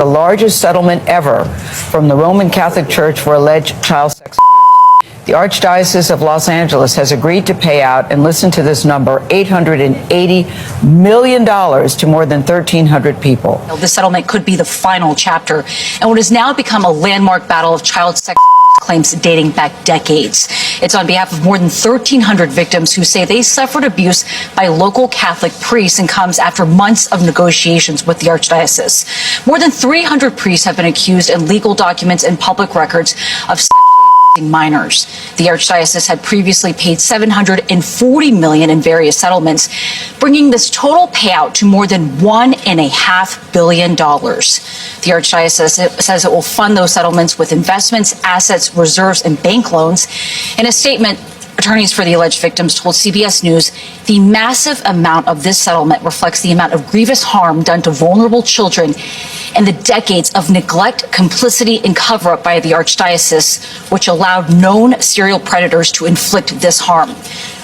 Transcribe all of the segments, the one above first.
the largest settlement ever from the Roman Catholic Church for alleged child sex abuse. The Archdiocese of Los Angeles has agreed to pay out, and listen to this number, $880 million to more than 1,300 people. This settlement could be the final chapter in what has now become a landmark battle of child sex abuse claims dating back decades. It's on behalf of more than 1,300 victims who say they suffered abuse by local Catholic priests, and comes after months of negotiations with the Archdiocese. More than 300 priests have been accused in legal documents and public records of minors. The Archdiocese had previously paid $740 million in various settlements, bringing this total payout to more than $1.5 billion. The Archdiocese says it will fund those settlements with investments, assets, reserves, and bank loans. In a statement, attorneys for the alleged victims told CBS News the massive amount of this settlement reflects the amount of grievous harm done to vulnerable children and the decades of neglect, complicity, and cover-up by the Archdiocese, which allowed known serial predators to inflict this harm.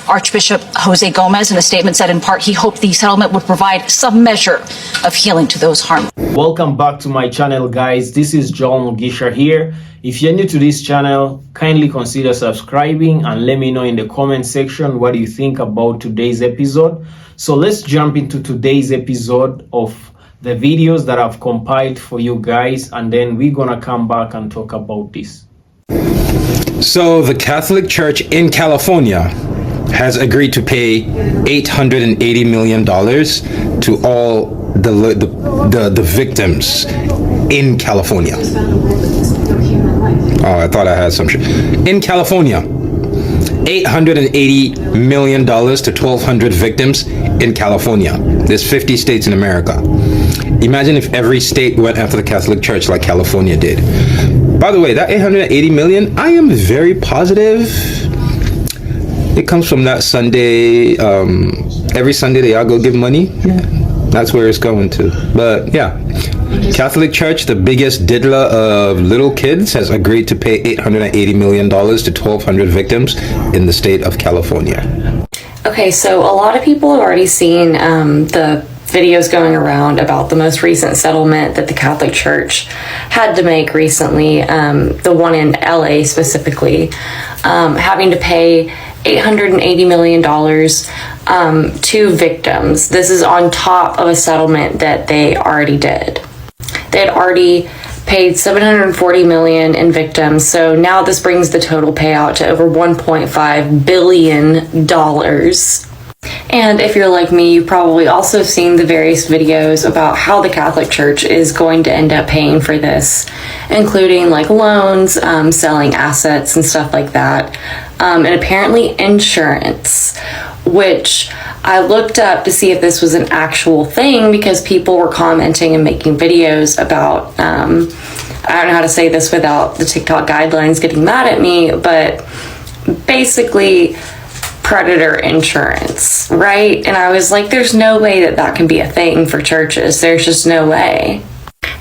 Archbishop Jose Gomez, in a statement, said in part he hoped the settlement would provide some measure of healing to those harmed. Welcome back to my channel, guys. This is Joel Mugisha here. If you're new to this channel, kindly consider subscribing and let me know in the comment section what you think about today's episode. So let's jump into today's episode of the videos that I've compiled for you guys, and then we're gonna come back and talk about this. So the Catholic Church in California has agreed to pay $880 million to all the victims in California. Oh, I thought I had some shit. In California, $880 million to 1,200 victims in California. There's 50 states in America. Imagine if every state went after the Catholic Church like California did. By the way, that $880 million, I am very positive it comes from that Sunday, every Sunday they all go give money. Yeah, that's where it's going to. But yeah, Catholic Church, the biggest diddler of little kids, has agreed to pay $880 million to 1,200 victims in the state of California. Okay, so a lot of people have already seen the videos going around about the most recent settlement that the Catholic Church had to make recently, the one in LA specifically, having to pay $880 million to victims. This is on top of a settlement that they already did. They had already paid $740 million in victims, so now this brings the total payout to over $1.5 billion. And if you're like me, you've probably also seen the various videos about how the Catholic Church is going to end up paying for this, including like loans, selling assets and stuff like that, and apparently insurance, which I looked up to see if this was an actual thing because people were commenting and making videos about, I don't know how to say this without the TikTok guidelines getting mad at me, but basically predator insurance, right? And I was like, there's no way that that can be a thing for churches. There's just no way.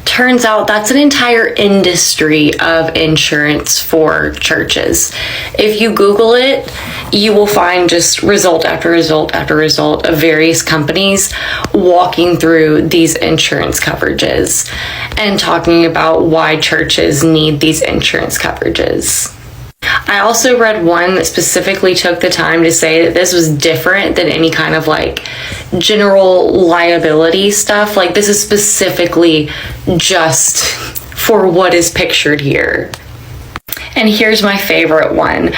Turns out that's an entire industry of insurance for churches. If you Google it, you will find just result after result after result of various companies walking through these insurance coverages and talking about why churches need these insurance coverages. I also read one that specifically took the time to say that this was different than any kind of like general liability stuff. Like this is specifically just for what is pictured here. And here's my favorite one.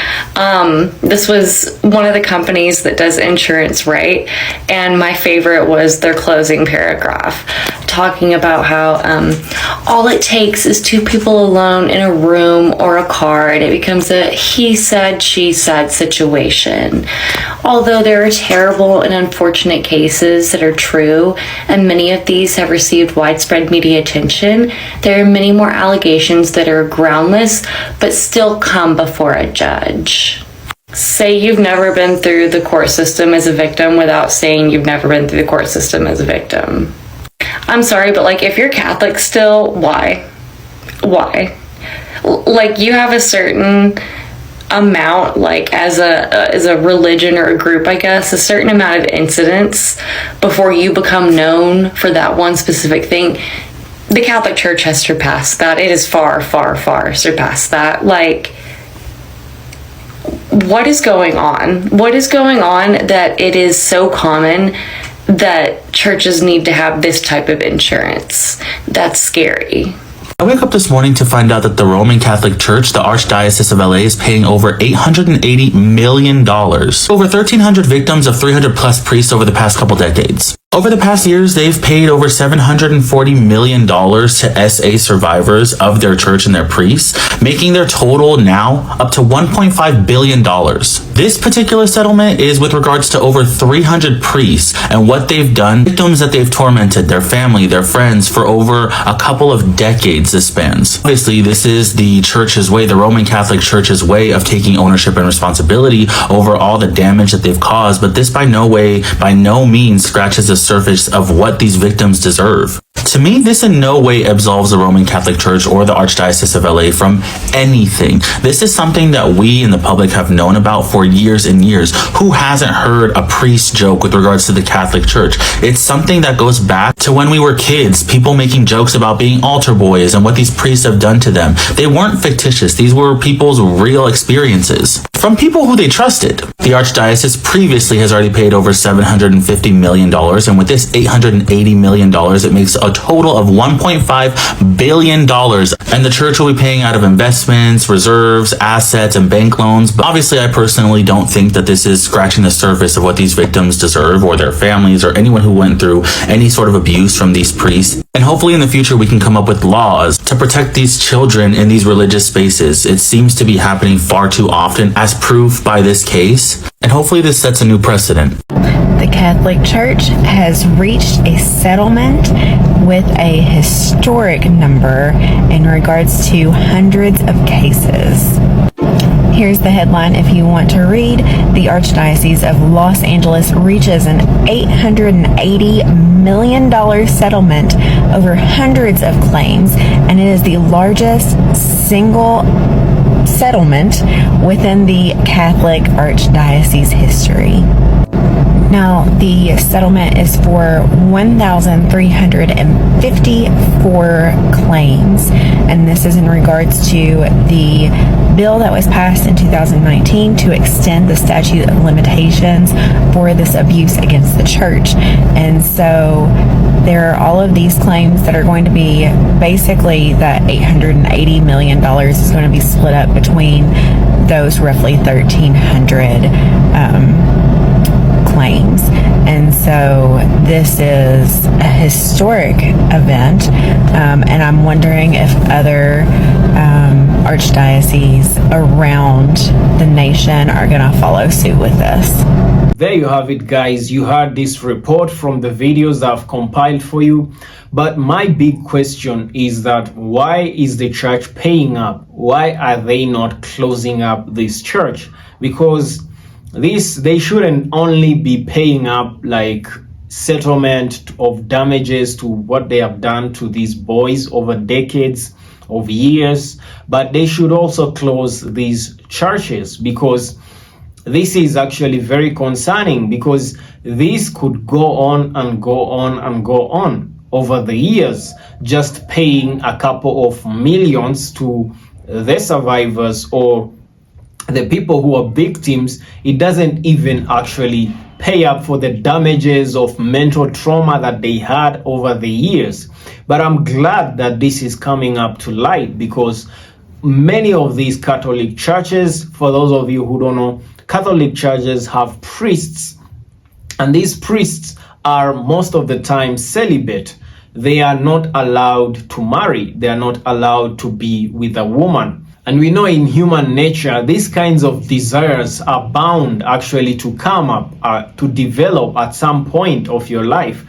This was one of the companies that does insurance, right? And my favorite was their closing paragraph, talking about how all it takes is two people alone in a room or a car and it becomes a he said, she said situation. Although there are terrible and unfortunate cases that are true, and many of these have received widespread media attention, there are many more allegations that are groundless but still come before a judge. Say you've never been through the court system as a victim without saying you've never been through the court system as a victim. I'm sorry, but like if you're Catholic still, why? Like you have a certain amount, like as a religion or a group, I guess, a certain amount of incidents before you become known for that one specific thing. the Catholic Church has surpassed that. It is far, far, far surpassed that. Like, what is going on? What is going on that it is so common that churches need to have this type of insurance? That's scary. I wake up this morning to find out that the Roman Catholic Church, the Archdiocese of LA, is paying over $880 million. Over 1,300 victims of 300 plus priests over the past couple decades. Over the past years, they've paid over $740 million to SA survivors of their church and their priests, making their total now up to $1.5 billion. This particular settlement is with regards to over 300 priests and what they've done, victims that they've tormented, their family, their friends for over a couple of decades this spans. Obviously, this is the church's way, the Roman Catholic Church's way of taking ownership and responsibility over all the damage that they've caused, but this by no means scratches the surface of what these victims deserve. To me, this in no way absolves the Roman Catholic Church or the Archdiocese of LA from anything. This is something that we in the public have known about for years and years. Who hasn't heard a priest joke with regards to the Catholic Church? It's something that goes back to when we were kids, people making jokes about being altar boys and what these priests have done to them. They weren't fictitious. These were people's real experiences from people who they trusted. The Archdiocese previously has already paid over $750 million, and with this $880 million, it makes a total of $1.5 billion, and the church will be paying out of investments, reserves, assets, and bank loans. But obviously, I personally don't think that this is scratching the surface of what these victims deserve, or their families, or anyone who went through any sort of abuse from these priests. And hopefully in the future we can come up with laws to protect these children in these religious spaces. It seems to be happening far too often, as proved by this case, and hopefully this sets a new precedent. The Catholic Church has reached a settlement with a historic number in regards to hundreds of cases. Here's the headline if you want to read. The Archdiocese of Los Angeles reaches an $880 million settlement over hundreds of claims, and it is the largest single settlement within the Catholic Archdiocese history. Now, the settlement is for 1,354 claims, and this is in regards to the bill that was passed in 2019 to extend the statute of limitations for this abuse against the church. And so there are all of these claims that are going to be basically that $880 million is going to be split up between those roughly 1,300 claims. And so this is a historic event, and I'm wondering if other archdioceses around the nation are going to follow suit with this. There you have it, guys. You heard this report from the videos that I've compiled for you. But my big question is that why is the church paying up? Why are they not closing up this church? Because they shouldn't only be paying up like settlement of damages to what they have done to these boys over decades of years, but they should also close these churches, because this is actually very concerning, because this could go on and go on and go on over the years, just paying a couple of millions to the survivors or the people who are victims. It doesn't even actually pay up for the damages of mental trauma that they had over the years. But I'm glad that this is coming up to light, because many of these Catholic churches, for those of you who don't know, Catholic churches have priests, and these priests are most of the time celibate. They are not allowed to marry. They are not allowed to be with a woman. And we know in human nature, these kinds of desires are bound actually to come up, to develop at some point of your life.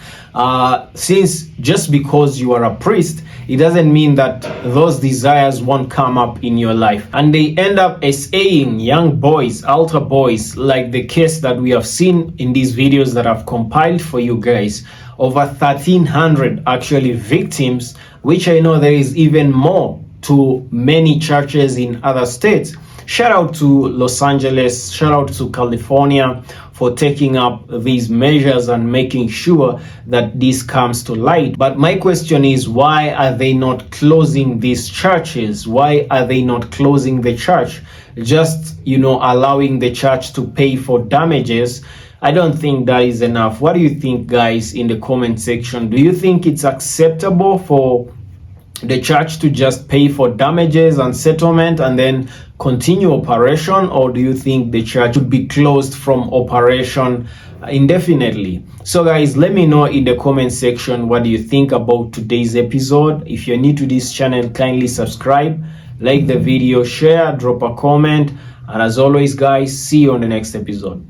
Since just because you are a priest, it doesn't mean that those desires won't come up in your life. And they end up essaying young boys, altar boys, like the case that we have seen in these videos that I've compiled for you guys. Over 1,300 actually victims, which I know there is even more to many churches in other states. shout out to Los Angeles, shout out to California for taking up these measures and making sure that this comes to light. But my question is, why are they not closing these churches? Why are they not closing the church? Just, allowing the church to pay for damages. I don't think that is enough. What do you think, guys, in the comment section? Do you think it's acceptable for the church to just pay for damages and settlement and then continue operation, or do you think the church should be closed from operation indefinitely? So guys, let me know in the comment section what do you think about today's episode. If you're new to this channel, kindly subscribe, like the video, share, drop a comment, and as always guys, see you on the next episode.